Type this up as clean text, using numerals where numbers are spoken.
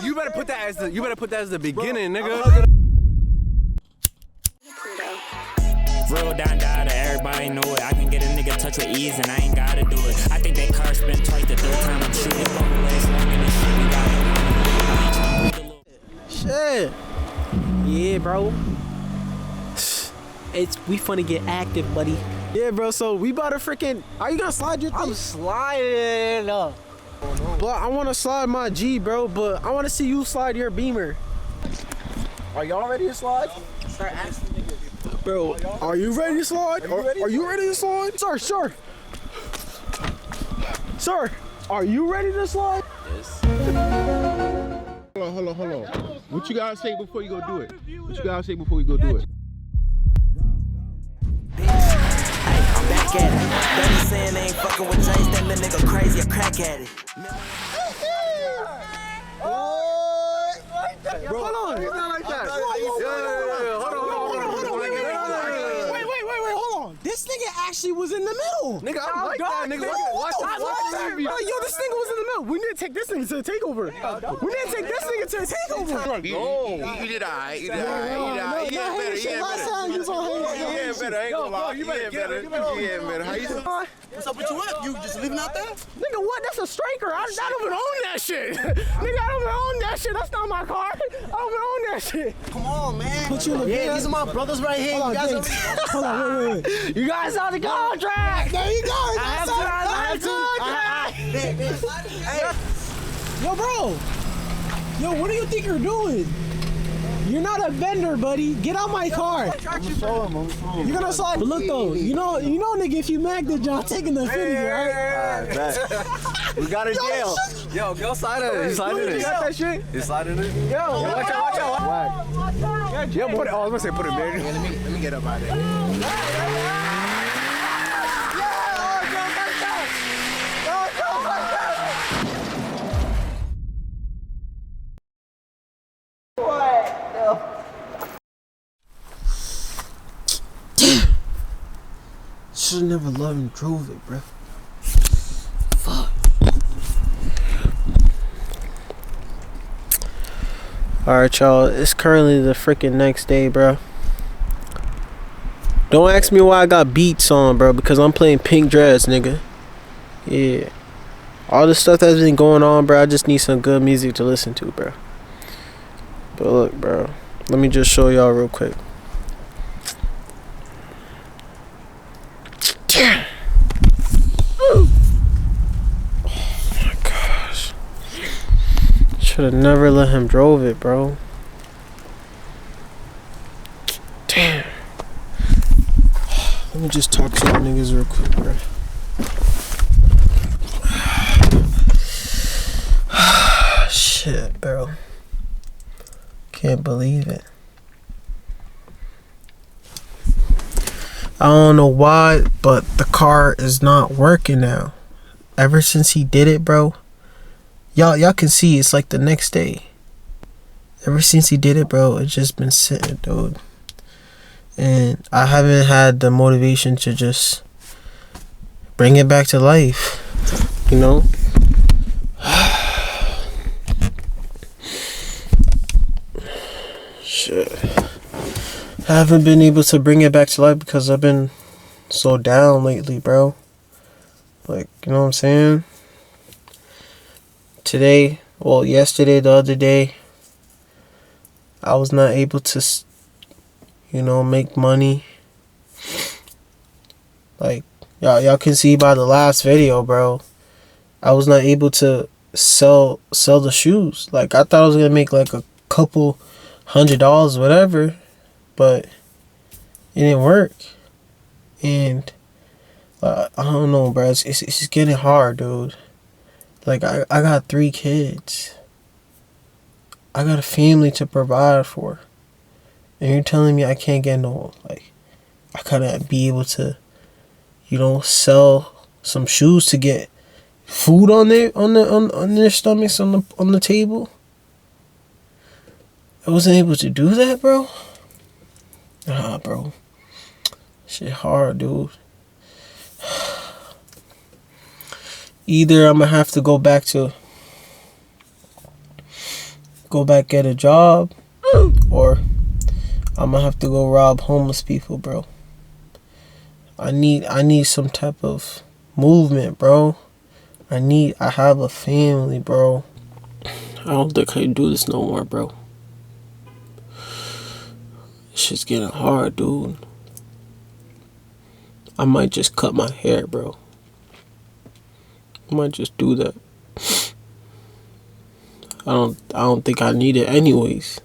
You better put that as the beginning, nigga. Real down, everybody know it. I can get a nigga touch with ease and I ain't gotta do it. I think that car spent twice the third time I'm shooting. Shit. Yeah, bro. We finna get active, buddy. Yeah, bro, so we about to freaking... Are you gonna slide your thing? I'm sliding up. But I wanna slide my G, bro, but I wanna see you slide your Beamer. Are y'all ready to slide? Start asking niggas. Bro, are you ready to slide? Are you ready to slide? Sir. Sir, are you ready to slide? Yes. Hold on. What you gotta say before you go do it? What you gotta say before you go do it? I'm back at it. Daddy saying they ain't fucking with James, that little nigga crazy, a crack at it. Bro, hold on. It's not like that. This nigga actually was in the middle. Nigga, I like that, nigga. Watch that. Yo, this nigga was in the middle. We need to take this nigga to the takeover. We need to take this nigga to the takeover. You did alright. You did alright. Last time you was on hate. Yeah, better. I ain't gonna lie. Yeah, better. How you doing? What's up with you up? You just living out there? Nigga, what? That's a striker. I don't even own that shit. Nigga, I don't even own that shit. That's not my car. I don't even own that shit. Come on, man. Put you in the yeah, these are my brothers right here. Hold on, wait. You guys on the contract. There you go. I have Yo, bro. Yo, what do you think you're doing? You're not a vendor, buddy. Get out my car. You're gonna slide. But look though, you know, nigga, if you mag the job, taking the Infinity, right? We got a deal. Yo, go slide it. You slide it. You got that shit? You slide it. Yo, watch out. Yeah, put it. Oh, I was gonna say put it in there. Let me get up out of there. Should've never loved and drove it, bro. Fuck. Alright, y'all. It's currently the freaking next day, bro. Don't ask me why I got beats on, bro, because I'm playing Pink Dress, nigga. Yeah. All the stuff that's been going on, bro, I just need some good music to listen to, bro. But look, bro. Let me just show y'all real quick. Oh my gosh. Should have never let him drove it, bro. Damn. Let me just talk to y'all niggas real quick, bro. Shit, bro. Can't believe it. I don't know why, but the car is not working now. Ever since he did it, bro. Y'all can see it's like the next day. Ever since he did it, bro, it's just been sitting, dude. And I haven't had the motivation to just bring it back to life. You know? Shit. I haven't been able to bring it back to life because I've been so down lately, bro. Like, you know what I'm saying? Today, well, yesterday, the other day, I was not able to, you know, make money. Like, y'all can see by the last video, bro. I was not able to sell the shoes. Like, I thought I was gonna make like a couple $100, whatever. But it didn't work. And I don't know, bro. It's getting hard, dude. Like, I got 3 kids. I got a family to provide for. And you're telling me I can't get no, like, I gotta be able to, you know, sell some shoes to get food on their stomachs on the table? I wasn't able to do that, bro. Nah, bro. Shit hard, dude. Either I'm gonna have to go back to go back get a job, or I'm gonna have to go rob homeless people, bro. I need some type of movement, bro. I have a family, bro. I don't think I can do this no more, bro. This shit's getting hard, dude. I might just cut my hair, bro. I might just do that. I don't think I need it anyways.